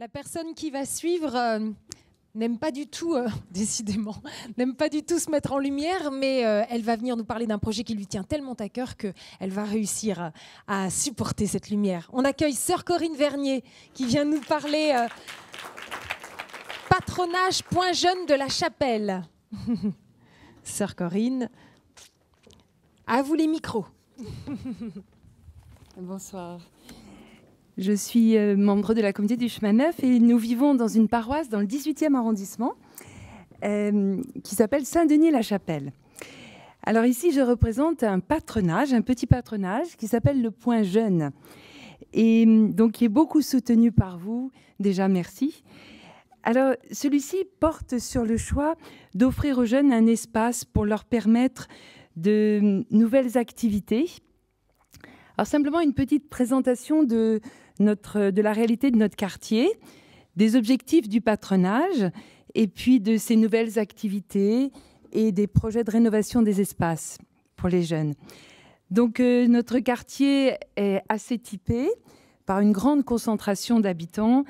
La personne qui va suivre n'aime pas du tout, décidément, n'aime pas du tout se mettre en lumière, mais elle va venir nous parler d'un projet qui lui tient tellement à cœur qu'elle va réussir à supporter cette lumière. On accueille sœur Corinne Vernier qui vient nous parler patronage Point Jeune de la Chapelle. Sœur Corinne, à vous les micros. Bonsoir. Je suis membre de la communauté du Chemin Neuf et nous vivons dans une paroisse dans le 18e arrondissement qui s'appelle Saint-Denis-la-Chapelle. Alors ici, je représente un patronage, un petit patronage qui s'appelle le Point Jeune et donc qui est beaucoup soutenu par vous. Déjà, merci. Alors, celui-ci porte sur le choix d'offrir aux jeunes un espace pour leur permettre de nouvelles activités. Alors, simplement une petite présentation de la réalité de notre quartier, des objectifs du patronage et puis de ces nouvelles activités et des projets de rénovation des espaces pour les jeunes. Donc, notre quartier est assez typé par une grande concentration d'habitants.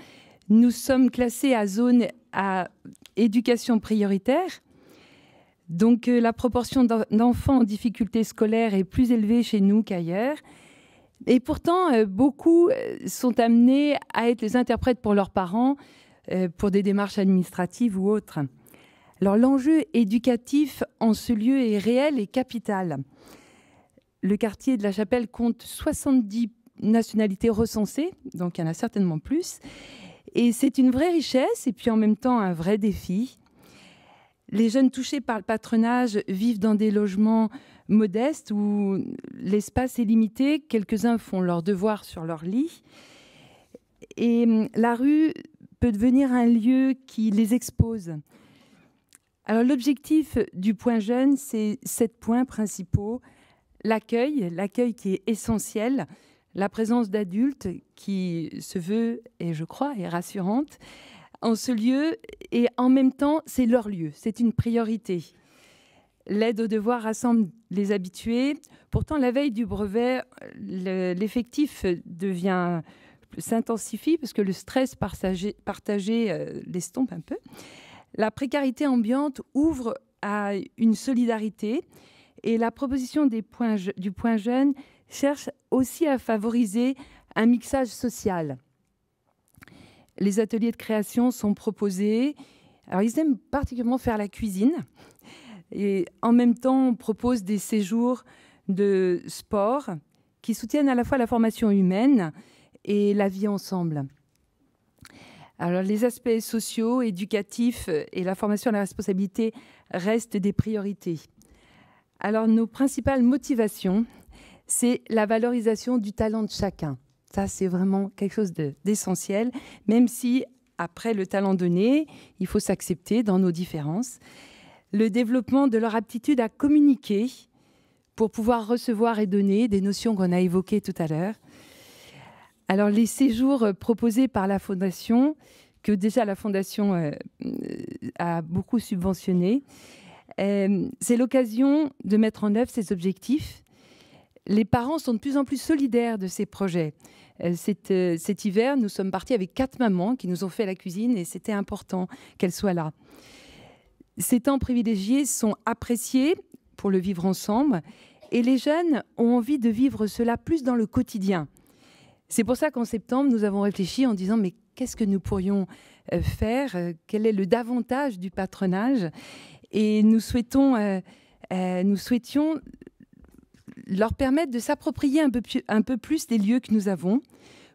Nous sommes classés à zone à éducation prioritaire. Donc, la proportion d'enfants en difficulté scolaire est plus élevée chez nous qu'ailleurs. Et pourtant, beaucoup sont amenés à être les interprètes pour leurs parents, pour des démarches administratives ou autres. Alors, l'enjeu éducatif en ce lieu est réel et capital. Le quartier de la Chapelle compte 70 nationalités recensées, donc il y en a certainement plus. Et c'est une vraie richesse et puis en même temps un vrai défi. Les jeunes touchés par le patronage vivent dans des logements modestes où l'espace est limité. Quelques-uns font leurs devoirs sur leur lit. Et la rue peut devenir un lieu qui les expose. Alors l'objectif du Point Jeune, c'est 7 points principaux. L'accueil qui est essentiel. La présence d'adultes qui se veut, et je crois, est rassurante en ce lieu. Et en même temps, c'est leur lieu. C'est une priorité. L'aide aux devoirs rassemble les habitués. Pourtant, la veille du brevet, l'effectif s'intensifie parce que le stress partagé l'estompe un peu. La précarité ambiante ouvre à une solidarité et la proposition du Point Jeune cherche aussi à favoriser un mixage social. Les ateliers de création sont proposés. Alors, ils aiment particulièrement faire la cuisine. Et en même temps, on propose des séjours de sport qui soutiennent à la fois la formation humaine et la vie ensemble. Alors, les aspects sociaux, éducatifs et la formation à la responsabilité restent des priorités. Alors, nos principales motivations, c'est la valorisation du talent de chacun. Ça, c'est vraiment quelque chose d'essentiel, même si, après le talent donné, il faut s'accepter dans nos différences. Le développement de leur aptitude à communiquer pour pouvoir recevoir et donner, des notions qu'on a évoquées tout à l'heure. Alors, les séjours proposés par la Fondation, que déjà la Fondation a beaucoup subventionné, c'est l'occasion de mettre en œuvre ces objectifs. Les parents sont de plus en plus solidaires de ces projets. Cet hiver, nous sommes partis avec 4 mamans qui nous ont fait la cuisine et c'était important qu'elles soient là. Ces temps privilégiés sont appréciés pour le vivre ensemble et les jeunes ont envie de vivre cela plus dans le quotidien. C'est pour ça qu'en septembre, nous avons réfléchi en disant mais qu'est-ce que nous pourrions faire? Quel est le davantage du patronage? Et nous souhaitions leur permettre de s'approprier un peu plus les lieux que nous avons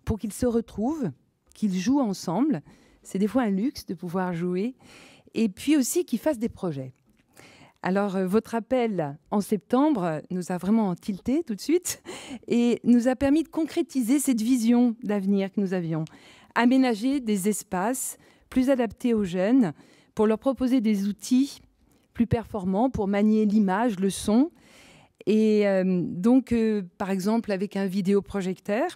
pour qu'ils se retrouvent, qu'ils jouent ensemble. C'est des fois un luxe de pouvoir jouer. Et puis aussi qu'ils fassent des projets. Alors, votre appel en septembre nous a vraiment tilté tout de suite et nous a permis de concrétiser cette vision d'avenir que nous avions. Aménager des espaces plus adaptés aux jeunes pour leur proposer des outils plus performants pour manier l'image, le son. Et donc, par exemple, avec un vidéoprojecteur.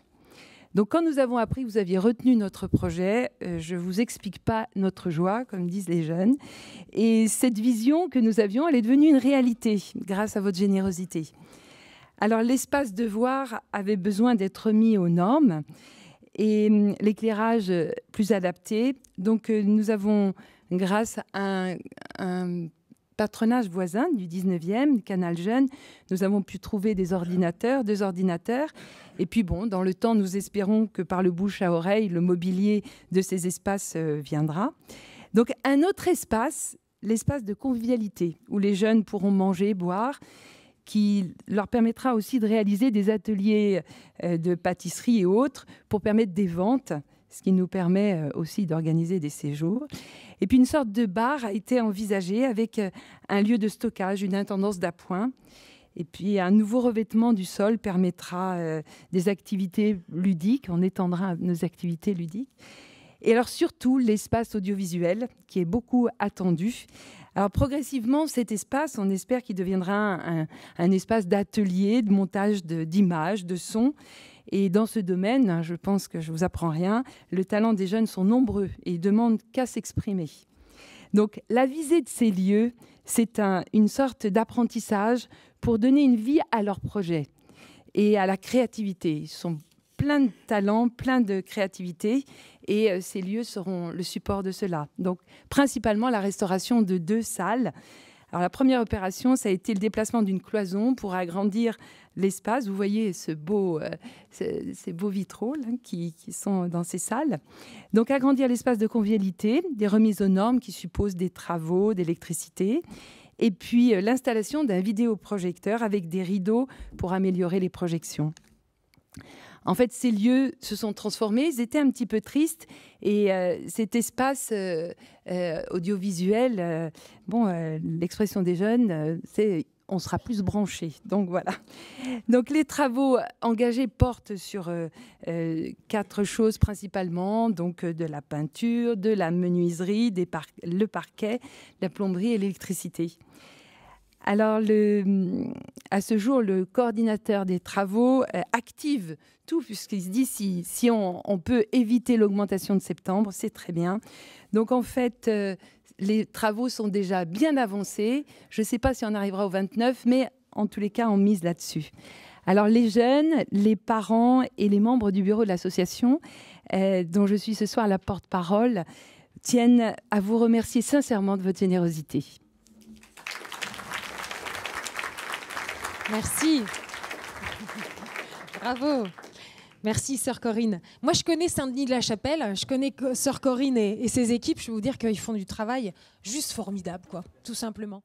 Donc, quand nous avons appris que vous aviez retenu notre projet, je ne vous explique pas notre joie, comme disent les jeunes. Et cette vision que nous avions, elle est devenue une réalité grâce à votre générosité. Alors, l'espace devoir avait besoin d'être mis aux normes. et l'éclairage plus adapté. Donc nous avons, grâce à un patronage voisin du 19e, Canal Jeune, nous avons pu trouver deux ordinateurs. Et puis bon, dans le temps, nous espérons que par le bouche à oreille, le mobilier de ces espaces viendra. Donc un autre espace, l'espace de convivialité, où les jeunes pourront manger, boire, qui leur permettra aussi de réaliser des ateliers de pâtisserie et autres pour permettre des ventes, ce qui nous permet aussi d'organiser des séjours. Et puis une sorte de bar a été envisagé avec un lieu de stockage, une intendance d'appoint. Et puis un nouveau revêtement du sol permettra des activités ludiques, on étendra nos activités ludiques. Et alors surtout l'espace audiovisuel qui est beaucoup attendu. Alors progressivement, cet espace, on espère qu'il deviendra un espace d'atelier, de montage d'images, de sons. Et dans ce domaine, je pense que je ne vous apprends rien, le talent des jeunes sont nombreux et ils demandent qu'à s'exprimer. Donc la visée de ces lieux, c'est une sorte d'apprentissage pour donner une vie à leur projet et à la créativité. Ils sont plein de talent, plein de créativité et ces lieux seront le support de cela. Donc principalement la restauration de 2 salles. Alors, la première opération, ça a été le déplacement d'une cloison pour agrandir l'espace. Vous voyez ces beaux vitraux là, qui sont dans ces salles. Donc, agrandir l'espace de convivialité, des remises aux normes qui supposent des travaux, d'électricité. Et puis, l'installation d'un vidéoprojecteur avec des rideaux pour améliorer les projections. En fait, ces lieux se sont transformés, ils étaient un petit peu tristes et cet espace audiovisuel, l'expression des jeunes, c'est on sera plus branchés. Donc voilà. Donc les travaux engagés portent sur 4 choses principalement, donc de la peinture, de la menuiserie, le parquet, la plomberie et l'électricité. Alors, à ce jour, le coordinateur des travaux active tout, puisqu'il se dit si on peut éviter l'augmentation de septembre, c'est très bien. Donc, en fait, les travaux sont déjà bien avancés. Je ne sais pas si on arrivera au 29, mais en tous les cas, on mise là-dessus. Alors, les jeunes, les parents et les membres du bureau de l'association, dont je suis ce soir la porte-parole, tiennent à vous remercier sincèrement de votre générosité. Merci. Bravo. Merci, sœur Corinne. Moi, je connais Saint-Denis-de-la-Chapelle. Je connais sœur Corinne et ses équipes. Je peux vous dire qu'ils font du travail juste formidable, quoi, tout simplement.